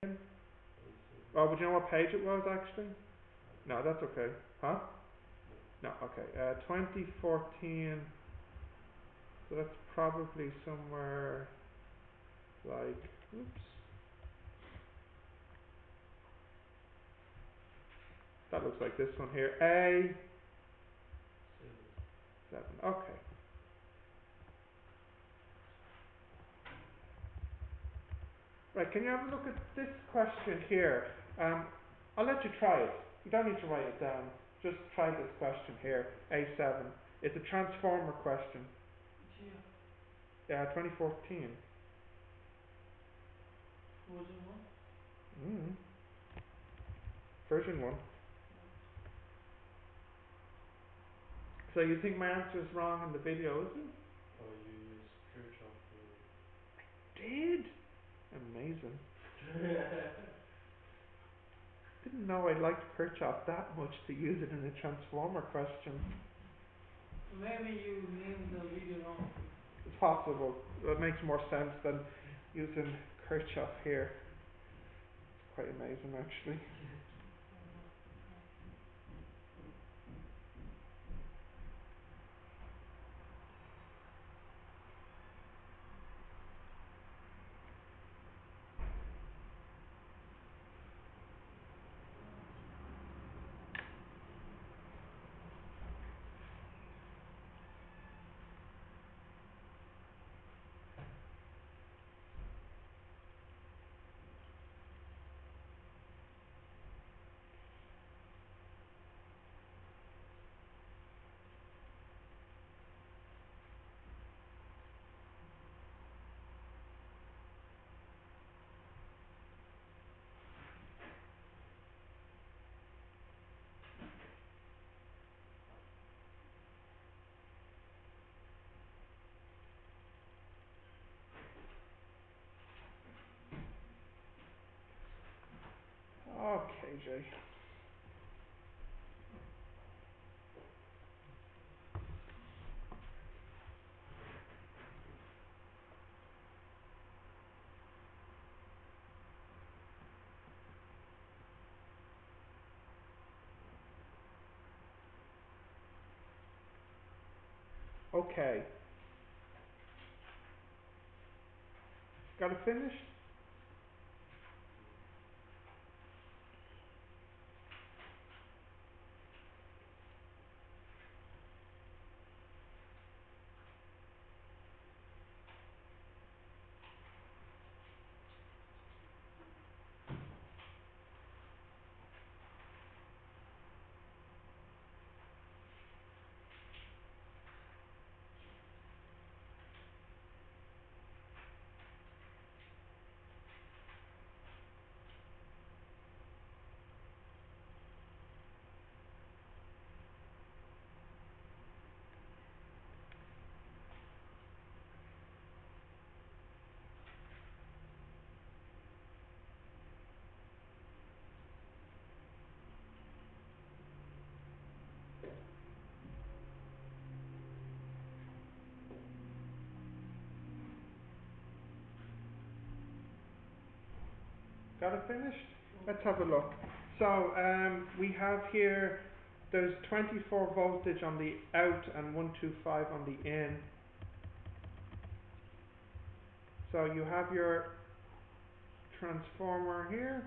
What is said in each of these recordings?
Oh, but you know what page it was actually? No, that's okay. Huh? No, okay. 2014. So that's probably somewhere like, oops. That looks like this one here. A7. Okay. Right, can you have a look at this question here? I'll let you try it. You don't need to write it down. Just try this question here, A7. It's a transformer question. Yeah, 2014. Mm. Version 1. So you think my answer is wrong in the video, is it? Did? Amazing. Didn't know I liked Kirchhoff that much to use it in a transformer question. It's possible. It makes more sense than using Kirchhoff here. It's quite amazing actually. Okay, Jay. Okay. Got it finished? Got it finished? Let's have a look. So we have here, there's 24 voltage on the out and 125 on the in. So you have your transformer here.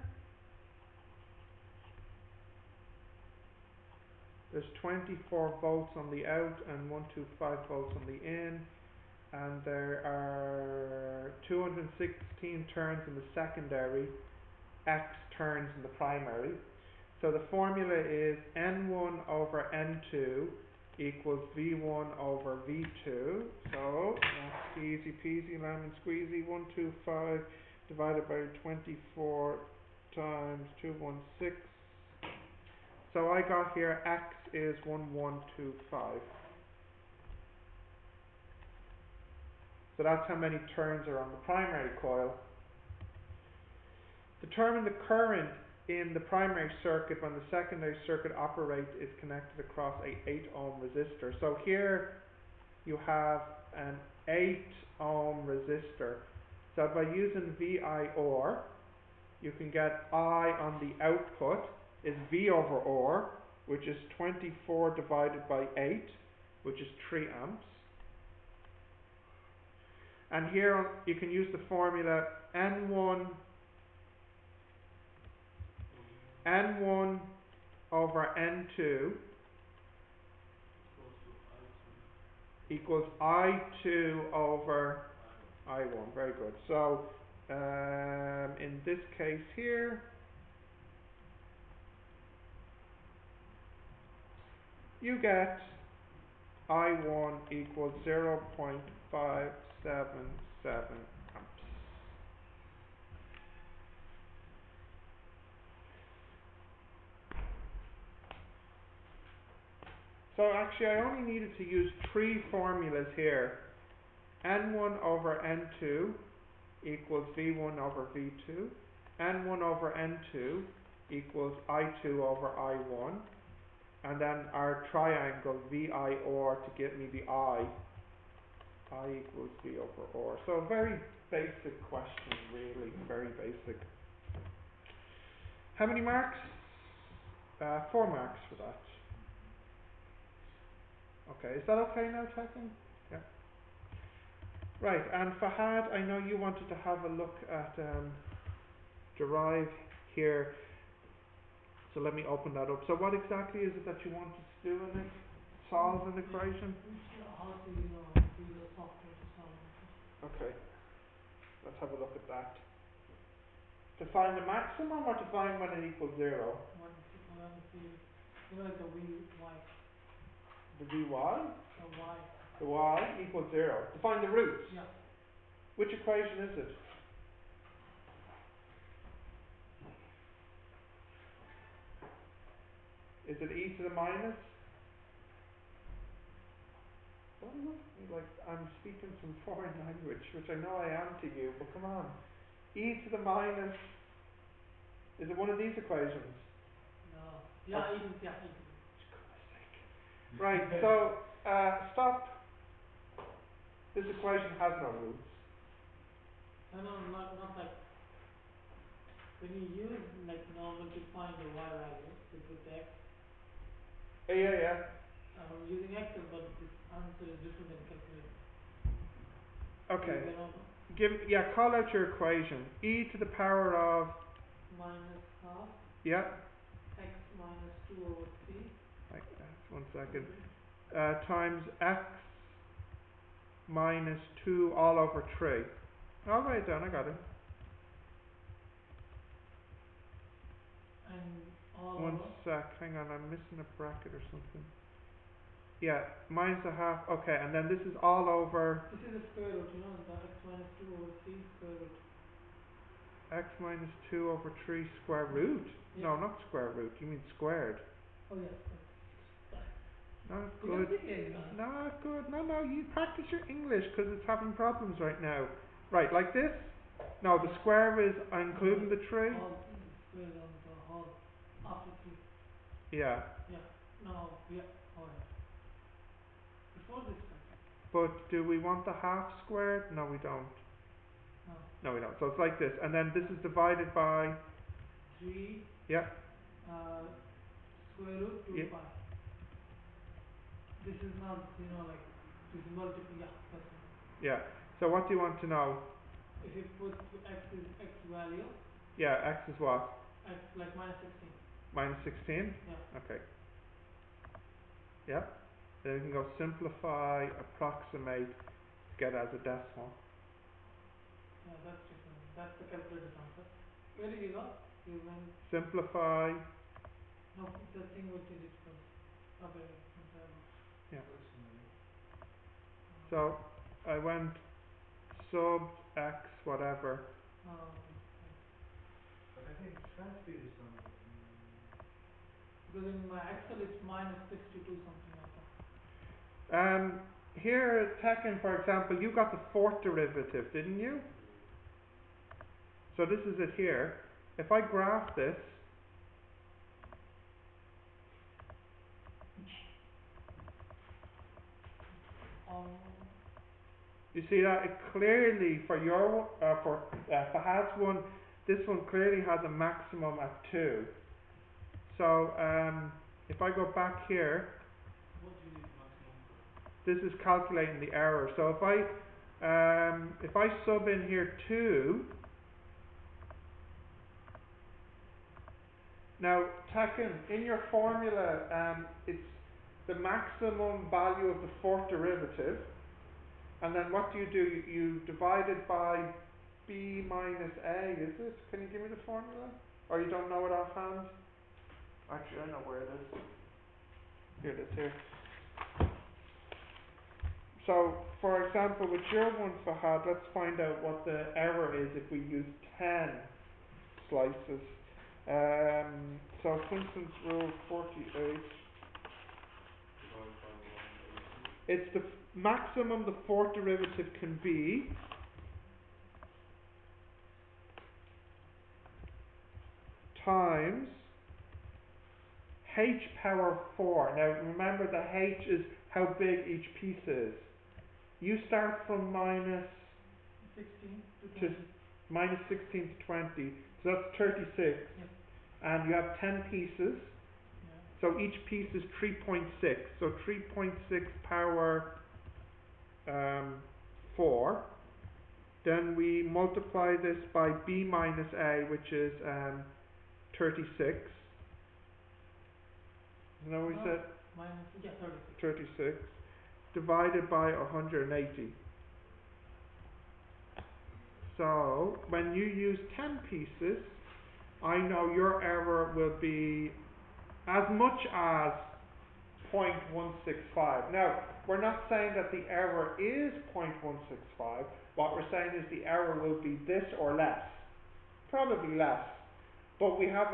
There's 24 volts on the out and 125 volts on the in. And there are 216 turns in the secondary, X turns in the primary. So the formula is N1 over N2 equals V1 over V2. So that's easy peasy lemon squeezy. 125 divided by 24 times 216. So I got here X is 1125. So that's how many turns are on the primary coil. Determine the current in the primary circuit when the secondary circuit operates is connected across a 8 ohm resistor. So here you have an 8 ohm resistor. So by using VIR, you can get I on the output is V over R, which is 24 divided by 8, which is 3 amps. And here you can use the formula N1 over N2 equals I2 over I1. Very good. So in this case here, you get I1 equals 0.577 amps. So actually I only needed to use 3 formulas here. N1 over N2 equals V1 over V2. N1 over N2 equals I2 over I1. And then our triangle VIR to give me the I equals V over R. So a very basic question, really, very basic. How many marks? 4 marks for that. Okay, is that okay now, Tekken? Yeah. Right, and Fahad, I know you wanted to have a look at derive here. So let me open that up. So what exactly is it that you wanted to do in it? Solve an equation? How to, use a software to solve it. Okay, let's have a look at that. To find the maximum or to find when it equals 0? When the, like the y. The Vy? The y. The y equals 0. To find the roots? Yeah. Which equation is it? Is it e to the minus? Don't look at me like I'm speaking some foreign language, which I know I am to you, but come on. E to the minus, is it one of these equations? No. Yeah, Oh. e to the, yeah, e to the. For goodness sake. Right, so, stop. This equation has no roots. No, not like, when you use like normal to find the y value, you put x. Yeah. Using Excel, but this answer is different than calculator. Okay. Call out your equation. E to the power of minus half. Yeah. X minus 2 over 3. Like that. 1 second. Times x minus 2 all over 3. I'll write it down, I got it. And all 1 over. sec, hang on, I'm missing a bracket or something. Yeah, minus a half, okay, and then this is all over. This is a square root, the x minus 2 over 3 square root. X minus 2 over 3 square root? Yeah. No, not square root, you mean squared. Oh yes. Not good. Not good. No, you practice your English because it's having problems right now. Right, like this? No, the square is including the 3? All square on the whole after 3. Yeah. Yeah. No, yeah. Oh yeah. Before this part. But do we want the half squared? No, we don't. No. No, we don't. So it's like this, and then this is divided by 3. Yeah. Square root 2 pi. This is not, like this is multiple. Yeah, that's right. Yeah. So what do you want to know? If you put x is x value. Yeah, x is what? X like minus 16. Minus 16? Yeah. Okay. Yeah. Then we can go simplify, approximate, get as a decimal. Yeah, that's different. That's the calculated answer. Where did you go? You went. Simplify. No, the thing with the difference. Okay. Yeah. So I went sub x whatever. Oh, okay. But I think try to do this on. Because in my Excel it's minus 62 something like that. Here Tekken, for example, you got the fourth derivative, didn't you? So this is it here. If I graph this, you see that it clearly for your for Fahad's one, this one clearly has a maximum at 2. So if I go back here, What do you need maximum for? this is calculating the error. So if I sub in here 2, now Tekken, in your formula, it's the maximum value of the fourth derivative, and then what do? You divide it by b minus a, is it? Can you give me the formula? Or you don't know it offhand? Actually, I know where it is. Here it is, here. So, for example, with your one, Fahad, let's find out what the error is if we use 10 slices. So, for instance, rule 48, Divided by 180. it's the maximum the fourth derivative can be times h power 4. Now, remember the h is how big each piece is. You start from minus 16 to to 20. minus 16 to 20, so that's 36. Yep. And you have 10 pieces, Yeah. so each piece is 3.6. So 3.6 power 4. Then we multiply this by b minus a, which is 36. You know we No, said minus, yeah, 36. 36 divided by 180. So when you use 10 pieces, I know your error will be as much as 0.165. Now, we're not saying that the error is 0.165. What we're saying is the error will be this or less. Probably less. But we have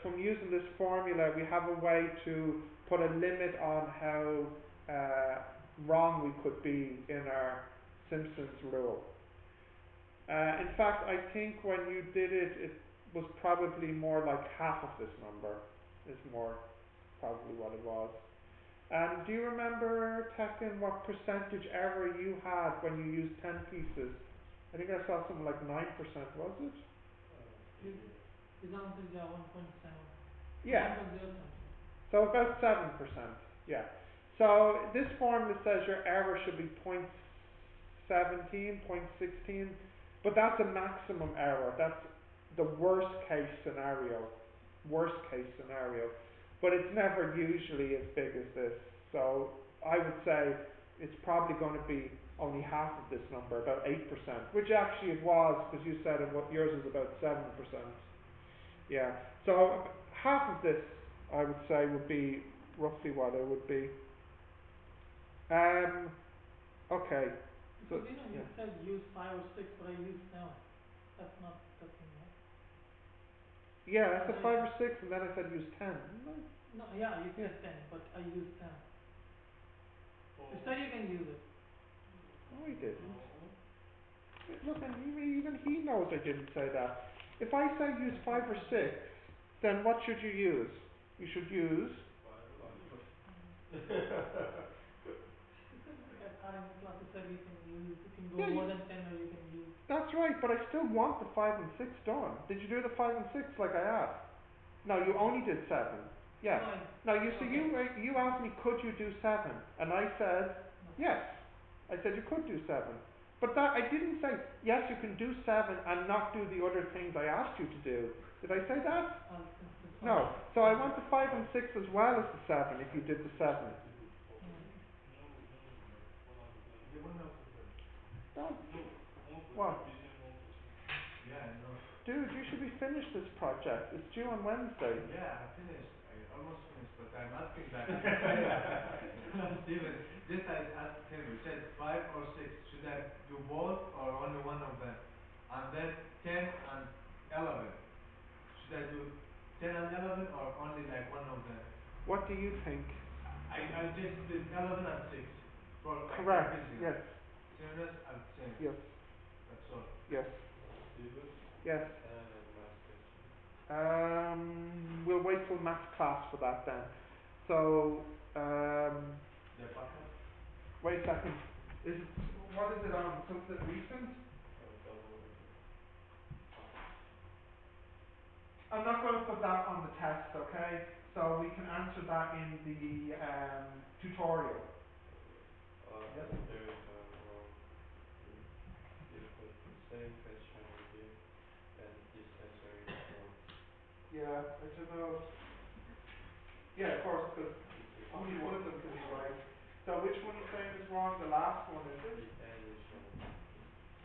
from using this formula, we have a way to put a limit on how wrong we could be in our Simpson's rule. In fact, I think when you did it, it was probably more like half of this number, is more probably what it was. Do you remember, Tekken, what percentage error you had when you used 10 pieces? I think I saw something like 9%, was it? His answer is 1.7. Yeah. 1.07. So about 7%. Yeah. So this formula says your error should be 0.17, 0.16, but that's a maximum error. That's the worst case scenario. Worst case scenario. But it's never usually as big as this. So I would say it's probably going to be only half of this number, about 8%, which actually it was, because you said yours is about 7%. Yeah. So half of this, I would say, would be roughly what it would be. Okay. So, Because you yeah. said use 5 or 6, but I used 7. That's not the thing, right? Yeah, I said 5 or 6, and then I said use 10, didn't I? No, yeah, you Yeah. said 10, but I used 10. Oh. You said you can use it. No, I didn't. No. Look, and even he knows I didn't say that. If I say use 5 or 6, then what should you use? You should use 5. I thought in class you said you can go Yeah, more than 10 or you can use. that's right, but I still want the 5 and 6 done. Did you do the 5 and 6 like I asked? No, you only did 7. Yeah. No, Now you see, okay. you asked me, could you do 7? And I said, No. yes. I said you could do 7. But that I didn't say, yes, you can do 7 and not do the other things I asked you to do. Did I say that? No. So I want the 5 and 6 as well as the 7 if you did the 7. Yeah, when else is that? Don't. No, one for What? revision, one for Simpson. Yeah, I know. Dude, you should be finished this project. It's due on Wednesday. Yeah, I finished. I almost finished, but I'm asking that. Steven, this I asked him. He said 5 or 6. Should I do both or only one of them? And then 10 and 11. Should I do 10 and 11 or only like one of them? What do you think? I just did 11 and 6 for like Correct. revision. Yes. Serious and same. Yes. That's all. Yes. Steven, Yes. can I have math question? We'll wait till math class for that then. So, The backup? wait a second. What is it on? Something recent? Downloaded it. I'm not going to put that on the test, okay? So we can answer that in the tutorial. Yep. If there is a wrong, you, you put the same question again, and this answer is wrong. Yeah, I don't know. Yeah, of course, because This is only one of them can be wrong. right. So which one are you saying is wrong? The last one, is it? The N is wrong.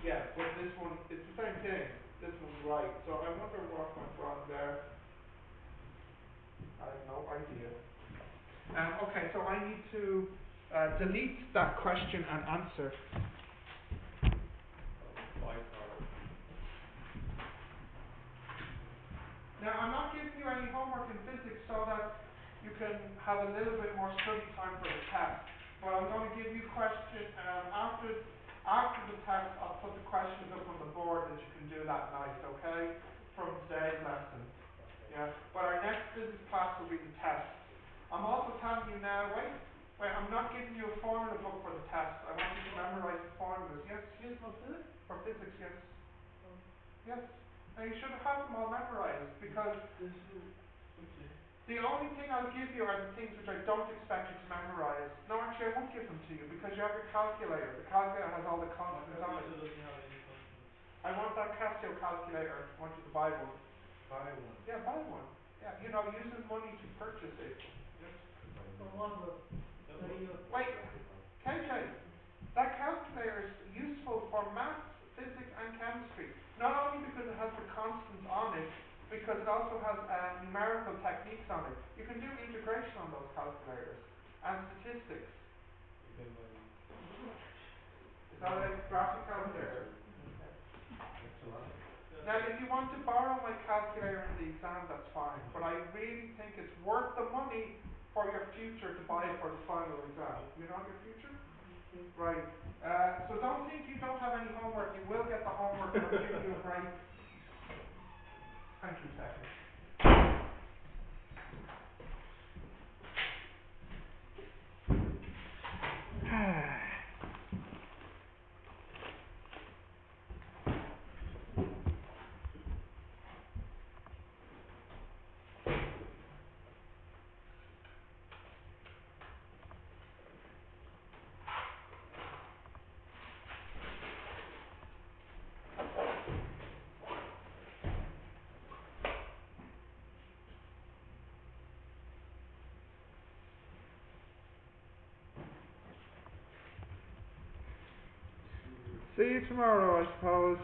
Yeah, but this one, it's the same thing. This one's right. So I wonder what went wrong there. I have no idea. Okay, so I need to delete that question and answer. White card. Now, I'm not giving you any homework in physics so that you can have a little bit more study time for the test. But I'm going to give you questions after the test. I'll put the questions up on the board that you can do that night, okay? From today's lesson. Okay. Yeah. But our next physics class will be the test. I'm also telling you now. Wait. I'm not giving you a formula book for the test. I want you to memorize the formulas. Yes. Yes, for physics? For physics, yes. Oh, Yes. Now you should have them all memorized because this is, okay. the only thing I'll give you are the things which I don't expect you to memorize. No, actually I won't give them to you because you have your calculator. The calculator has all the My constants on it. calculator doesn't have any constants. I want that Casio calculator. I want you to buy one. Buy one. Yeah, buy one. Yeah, using money to purchase it. Yes. For one, but study of, Wait, KJ, that calculator is useful for maths, physics and chemistry. Not only because it has the constants on it, because it also has numerical techniques on it. You can do integration on those calculators and statistics. You can buy me. Is that a graphic calculator? Okay. That's a lot. Now, if you want to borrow my calculator in the exam, that's fine. But I really think it's worth the money for your future to buy it for the final exam. You know your future? okay. Right. So don't think you don't have any homework. You will get the homework and I'll give you a break. Thank you, second. See you tomorrow, I suppose.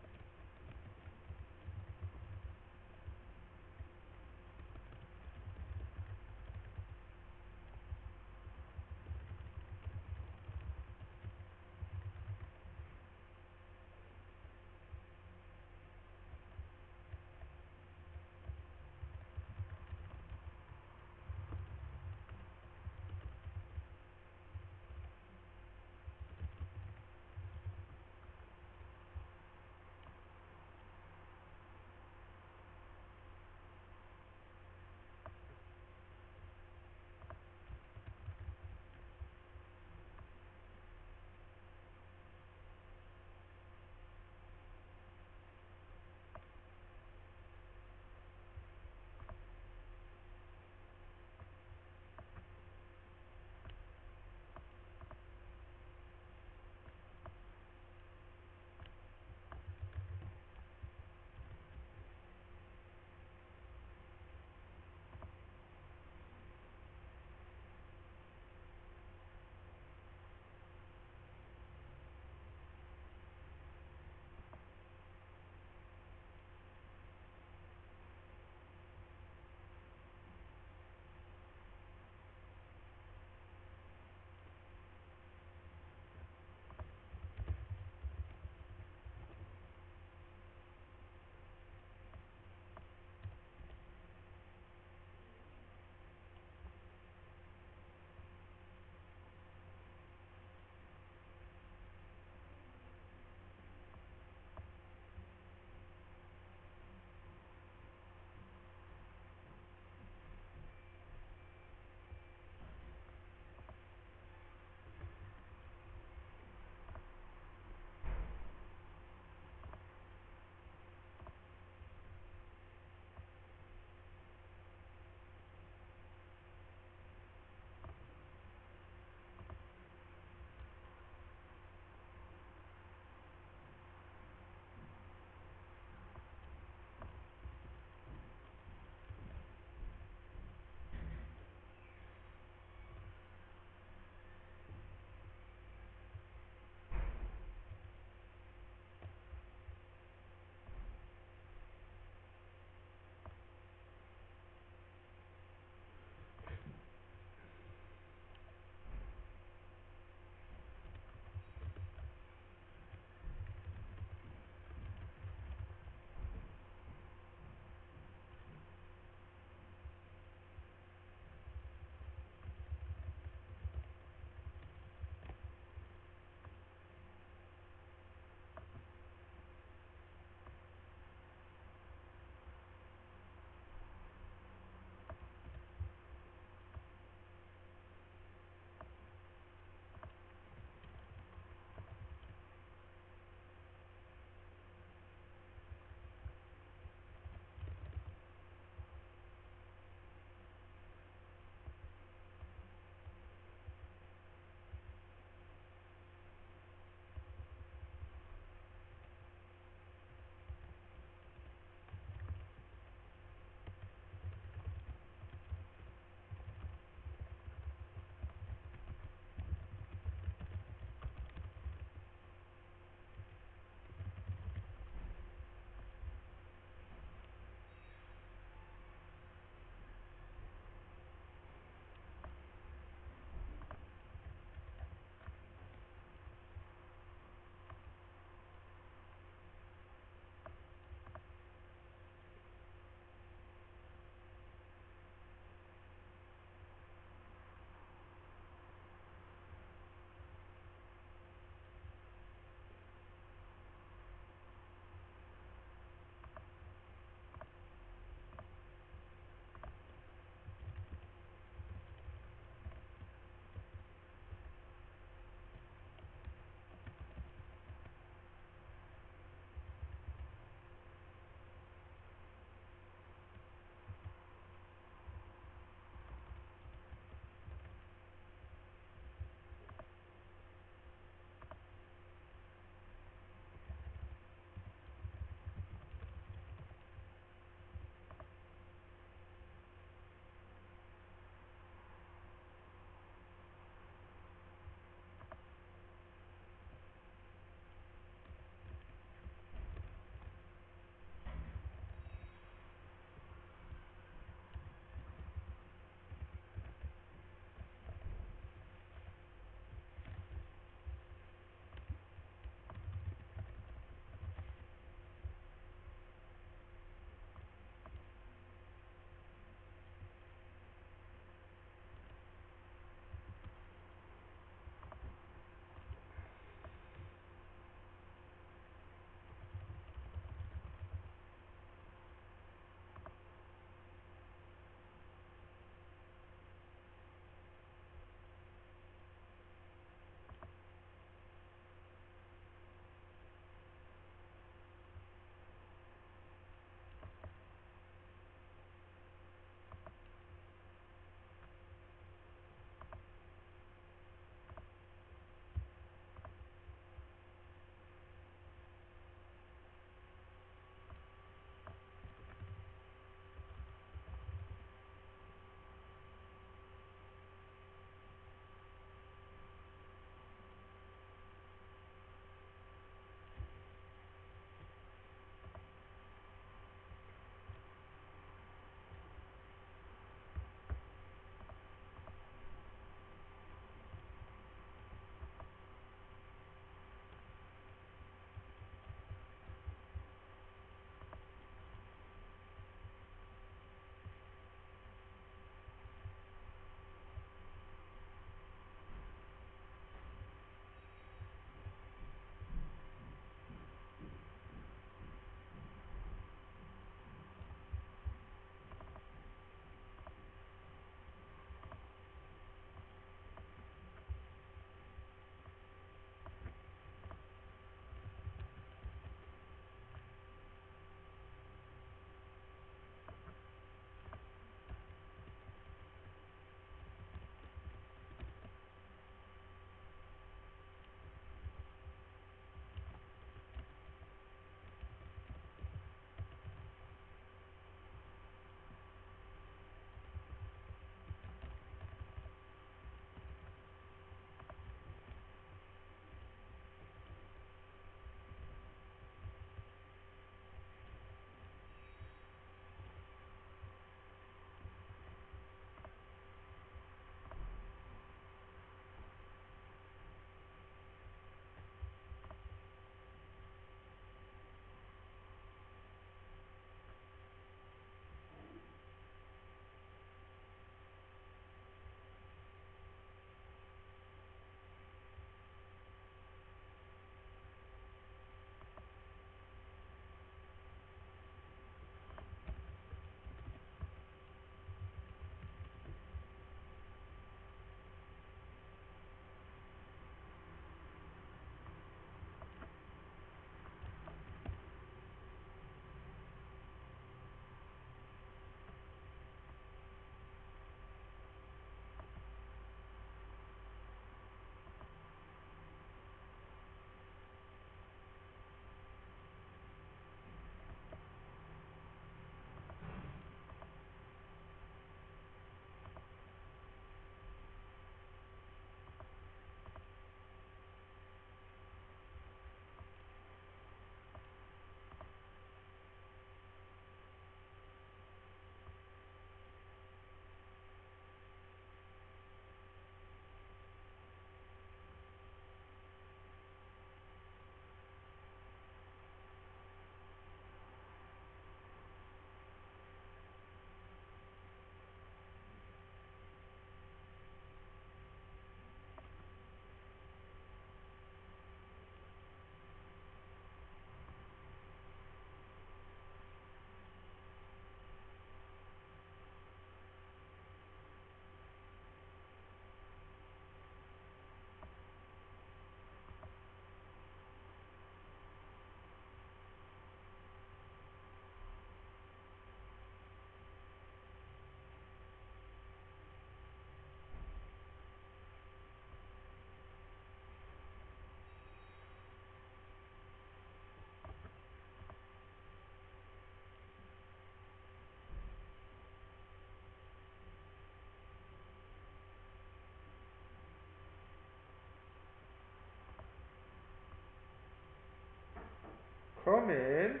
Come in.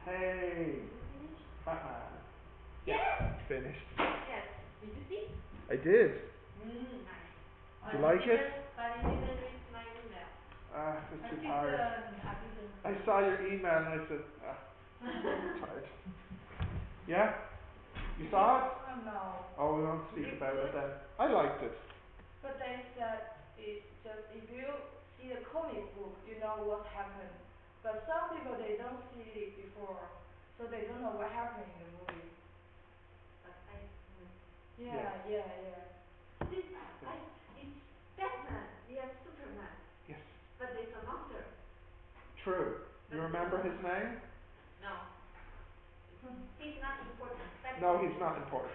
Hey, Did you finish? Batman. Yeah, Yes! finished. Yes. Did you see? I did. Nice. Do you like it? But you didn't read my email. It was too tired. I didn't. I saw your email and I said, I'm tired. Yeah? You saw it? Oh no. Oh, we won't speak It's about it good, then. I liked it. but they said it just if you see the comic book, you know what happened. But some people they don't see it before, so they don't know what happened in the movie. But Yeah, yeah, yeah. this, I, it's Batman, yes, Superman, Yes. but it's a monster. True. But You remember his name? No. He's not important. No, he's not important.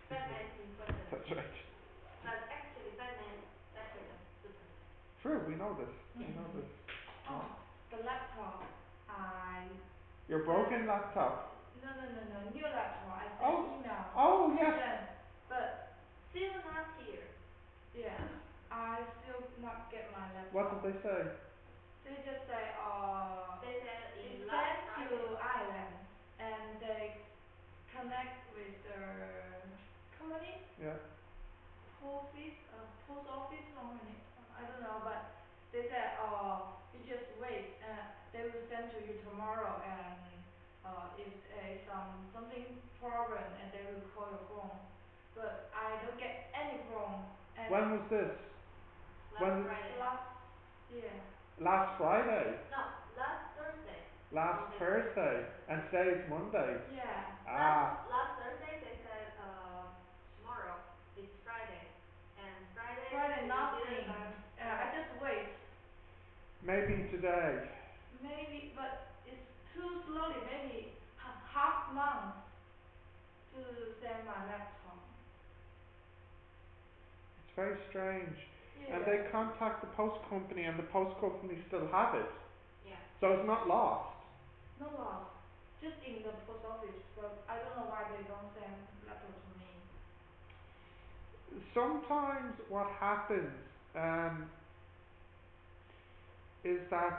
Batman is important. That's right. But actually Batman is better than Superman. True, we know this. We Mhm. know this. Oh, the laptop. I Your broken laptop. no, new laptop. I sent Oh. email Oh, to yes. them, but Still not here. yeah, I still not get my What laptop. did they say? They just say They said it's in last sent to Friday. Ireland and they connect with the company, Yeah. post office company. I don't know, but they said you just wait and they will send to you tomorrow and if there is something problem and they will call your phone. But I don't get any phone and When was this? Last When? Friday. last year. Last Friday. No, last Thursday. Last They Thursday. And today is Monday. Yeah. Last Thursday they said tomorrow. It's Friday. And Friday Friday we nothing. didn't got I just wait. Maybe today. Maybe, but it's too slowly. Maybe half month to send my laptop. It's very strange. Yeah. And they contact the post company and the post company still have it. Yeah. So it's not lost. No loss. Just in the post office, but I don't know why they don't send laptop to me. Sometimes what happens is that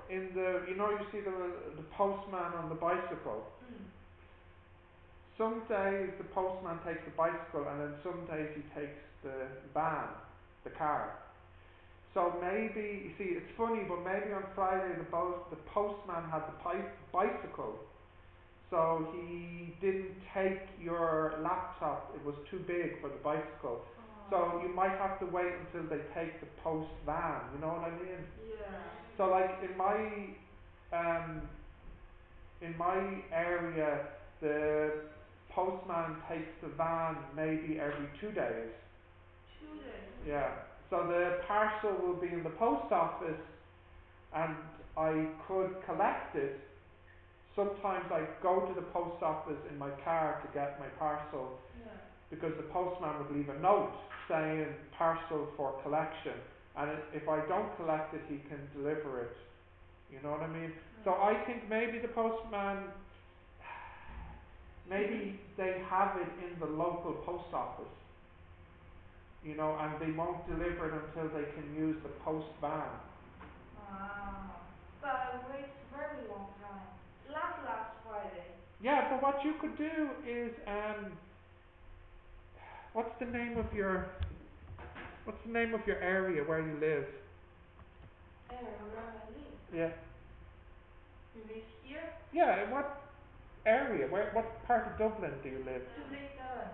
in the, you see the postman on the bicycle. Mm. Some days the postman takes the bicycle and then some days he takes the van, the car. So maybe, you see, it's funny, but maybe on Friday the postman had the bicycle, so he didn't take your laptop, it was too big for the bicycle. So you might have to wait until they take the post van, you know what I mean? Yeah. So like um, in my area, the postman takes the van maybe every 2 days. 2 days. Yeah. So the parcel will be in the post office and I could collect it. Sometimes I go to the post office in my car to get my parcel Yeah. because the postman would leave a note saying parcel for collection, and if I don't collect it he can deliver it. You know what I mean? So I think maybe the postman, maybe they have it in the local post office, and they won't deliver it until they can use the post van. But I wait very long time. Last Friday. Yeah, but what you could do is, what's the name of your, area where you live? Where I live. Yeah. You live here? Yeah, what area? What part of Dublin do you live? 237.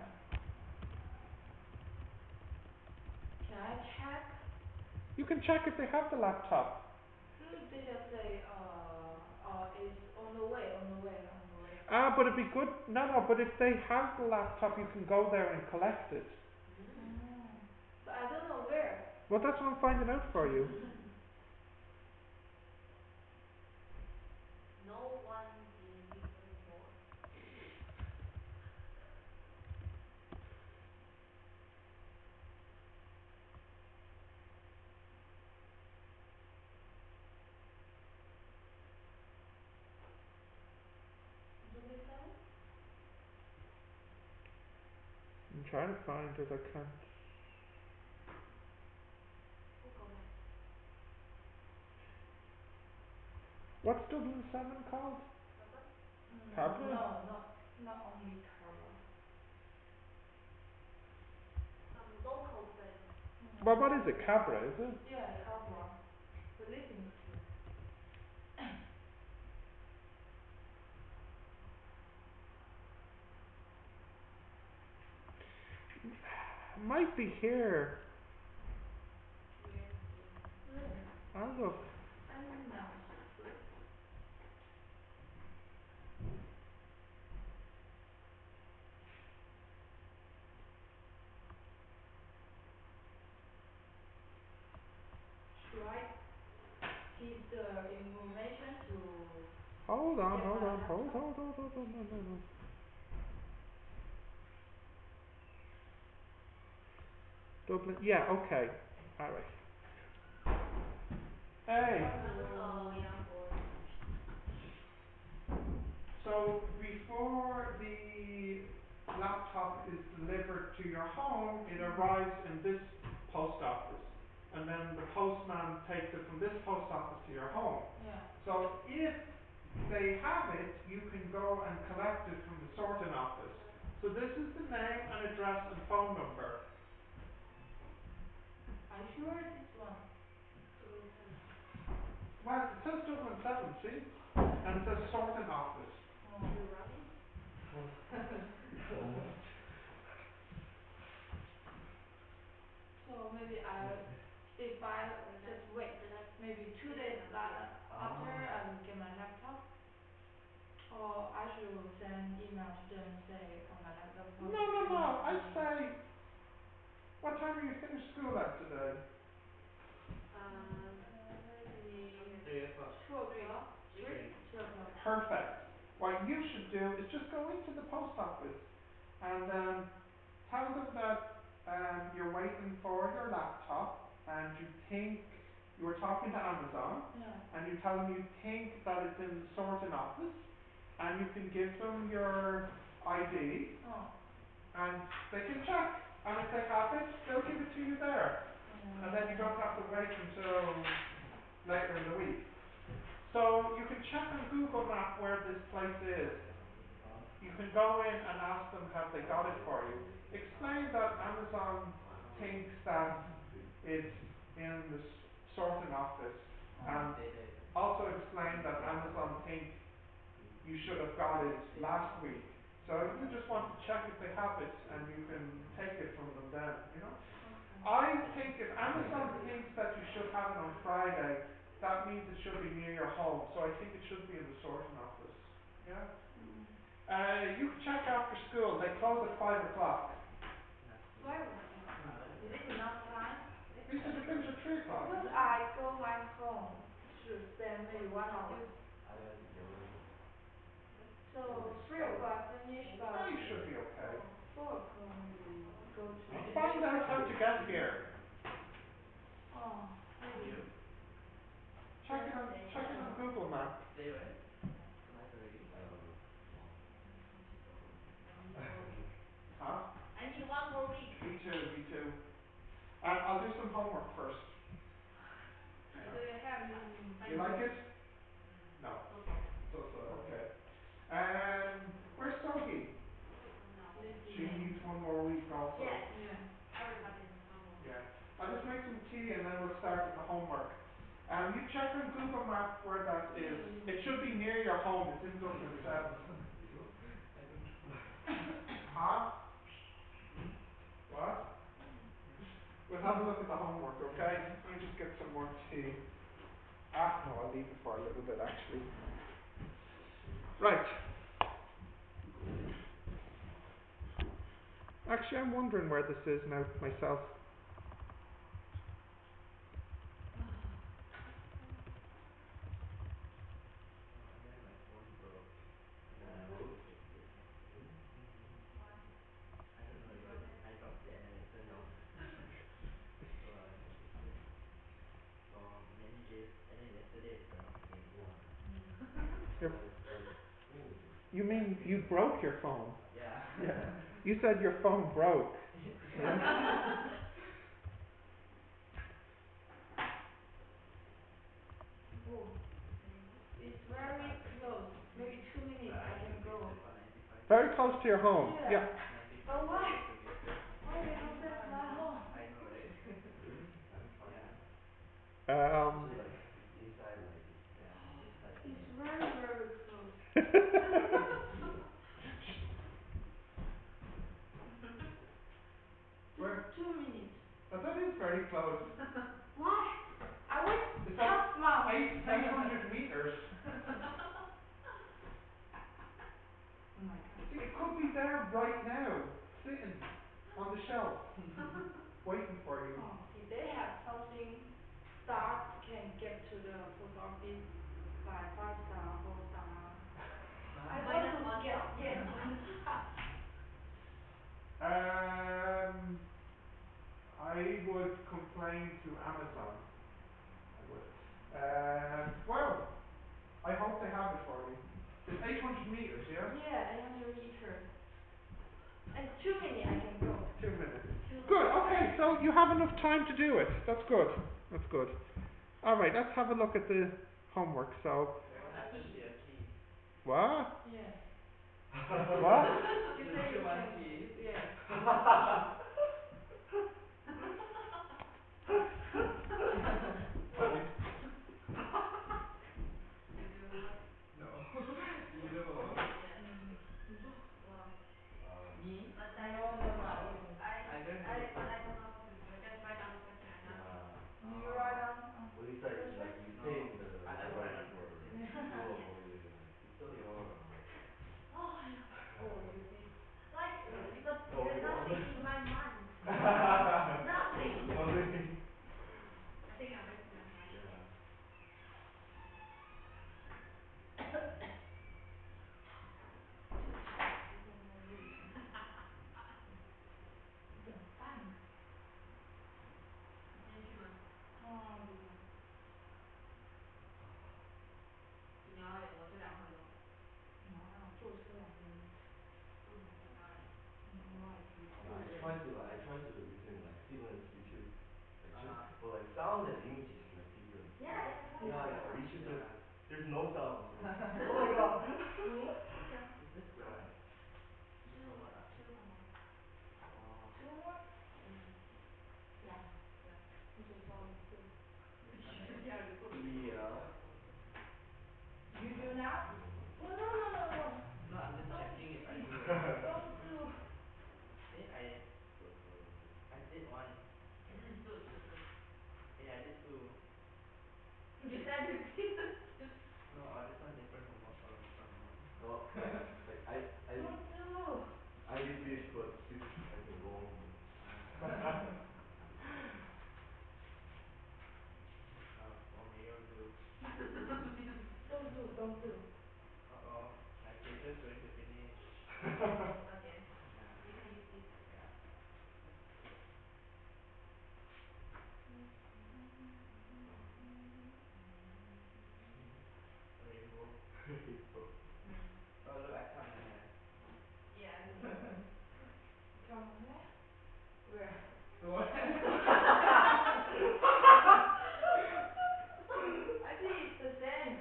Can I check? You can check if they have the laptop. They just say it's on the way, on the way, on the way. But it'd be good. No, but if they have the laptop, you can go there and collect it. But I don't know where. Well, that's what I'm finding out for you. No one delivered more. Do they say? I'm trying to find it. I can't. Google Maps. What's Dublin 7 called? Cabra? Cabra? No, not only Cabra. Some local place. Well, what is it? Cabra, is it? Yeah, Yeah. Cabra. We live in Cabra. Might be here. Really? I'll look. I never saw it. Should I give the information Hold to on, get hold my on, laptop? no. Dublin, yeah, okay. Alright. Hey. Amazon, yeah, for. So before the laptop is delivered to your home, it arrives in this post office. And then the postman takes it from this post office to your home. Yeah. So if they have it, you can go and collect it from the sorting office. So this is the name and address and phone number. Are you sure this one? Dublin 7. Well, it says Dublin 7, see? And it says sorting office. Oh. You Revions? So maybe if I just wait, maybe 2 days after I will get my laptop, or I should send email to them say, oh, my laptop No, probably no, not no. I'd coming. say, what time are you finished school at today? Let me. 3 o'clock. 2 o'clock? 3? 3 o'clock. Perfect. What you should do is just go into the post office and tell them that you're waiting for your laptop and you think you were talking to Amazon Yeah. and you tell them you think that it's in the sorting office and you can give them your ID Oh. and they can check, and if they have it, they'll give it to you there. And then you don't have to wait until later in the week. So you can check on Google Map where this place is. You can go in and ask them have they got it for you. Explain that Amazon thinks that it's in the sorting office, and also explain that Amazon think you should have got it last week. So you just want to check if they have it, and you can take it from them then, you know? Okay. I think if Amazon thinks that you should have it on Friday, that means it should be near your home, so I think it should be in the sorting office. Yeah? You can check after school, they close at 5 o'clock. 5 o'clock. Is it enough time? You said you finish at 3 o'clock. Because I go back home, should spend maybe 1 hour. So 3 o'clock finish, Yeah, but you should be okay. 4 o'clock maybe go to. Find out how to get here. Oh, maybe. Check it on Google Maps. Stay where? Library. Huh? I need 1 more week. Me too. I'll do some homework first. Do you have You like it? No. So. So, okay. Where's Sophie? I don't know. She needs 1 more week also. Yes. Yeah. Everybody needs 1 more. Yeah. I'll just make some tea and then we'll start with the homework. You check on Google Maps where that is. It should be near your home. It's in Dublin 7. Huh? What? We'll have a look at the homework, okay? Let me just get some more tea. No, I'll leave it for a little bit actually. Right. Actually, I'm wondering where this is now myself. And then my phone broke in the road yesterday. Why? I don't know, You because broke it? I dropped it and then it turned off. So I had to fix for many days and then yesterday it turned off again. Your, you mean you broke your phone? Yeah. Yeah. You said your phone broke. Oh, it's Very close to your home. Yeah. Yeah. Yeah, people But say why? it's a distance. Why because that's my home? I know, right? Really? That's funny. Yeah, Usually Um. like it's inside like it's yeah. inside It's area. very, very close. Just Where? 2 minutes. But that is very close. Why? I wait It's like half month. 800 meters. Oh my god. See, it could be there right now, sitting on the shelf, waiting for you. Oh, if they have something start can get to the post office by 5 star, 4 star. I want Minus to one get, star. yeah, one star. I would complain to Amazon. I would. Well, I hope they have it for you. It's 800 meters, yeah? Yeah, 800 meters. And 2 minutes I can go. 2 minutes. Two Good, minutes. okay, so you have enough time to do it. That's good. That's good. Alright, let's have a look at the homework. So, So what Where's the happened key? to your key? what? Yeah. What? You Just say you one can, key. yeah, one key. Fine. You do what? No. You do homework? Yes. Mm. Well, Me? but I No, no, no, I No, don't. I don't do. but I don't know how to do. I just write down the question and answer. Yeah. You write Oh. down Well, it's like question? you No, stay in the I don't write library down for question. to Yes. avoid like study hall. Oh, yeah. Oh, you did. Like, Right. because Oh, there's you won? nothing in my mind. Nothing. Nothing. I think I'm wasting my time. Yeah. You don't know read. 怎么办？你今天去吗？哦，不用。去鸟儿园，我就2分钟。然后坐车2分钟。坐什么去鸟儿园？NYC Yeah, I try to listen like Steven's YouTube lecture, Uh-huh. but like sound and image is like different. Yeah, yeah, sounds Yeah, yeah. different. It's just Yeah. there's no sound. So. Oh my god. 行， Is this good? 吃 This homework ah? 吃什么？Oh. 吃吗？嗯，呀，对。我手刷了对。This one学 right? 校里做的。Yeah. You do now? No, no, no, no, no. No, I'm just Don't checking if I do or not. don't do. Eh, I did one. 做。Yeah, I did two. You said you did. No, this one different homework or different No, homework. like I Don't do. I did this, but this is I think wrong. Oh, for me you'll do. Don't do, don't do. Uh-oh, my paper's going to finish. Again. Yeah. You can use this. Yeah. Rainbow. Oh look, I cut my hair. Yeah, I do too. Come on, yeah? Where? What? I think it's the same.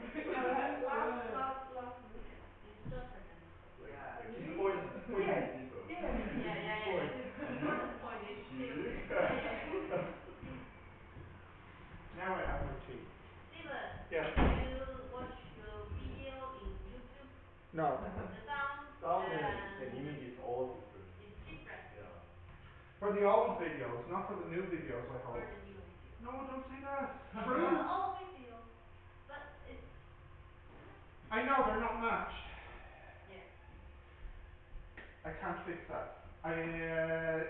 Where? Last week. It's just like an. Yeah. Like his Really? point Yes, is different. yes. Yeah. His point is still the Really? same. Yeah. Now I have my tea. Steven, Yeah. did you watch the video in YouTube? No. The sound Sound and and image is all different. it's different Yeah. For the old videos, not for the new videos, I for hope. the new video. No, don't say that. For True. the old video, but it's I know they're not matched. yeah. I can't fix that.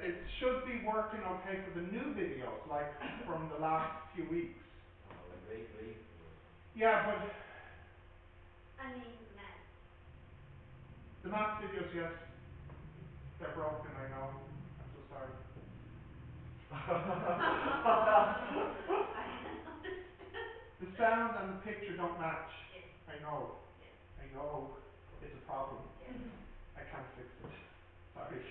It should be working okay for the new videos, like from the last few weeks. Like race or something. Yeah, but I mean math. the math videos, yes, they're broken. I know. I'm so sorry. I can understand. The sound and the picture don't match. Yes. I know. Yes. I know. It's a problem. Yes. I can't fix it. Sorry.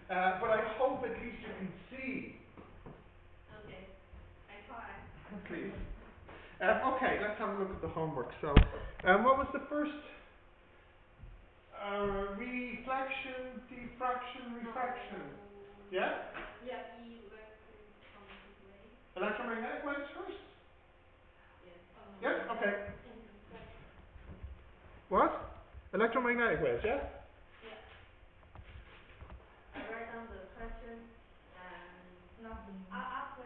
But I hope at least you can see. Okay. I try. Please. Okay, let's have a look at the homework. So, what was the first reflection, diffraction, refraction. No. Yeah? Yes. Electromagnetic waves. Electromagnetic waves first? Yes. Yeah? Okay. And reflection. What? Electromagnetic waves, yeah? Yeah. I write down the question and Nothing. after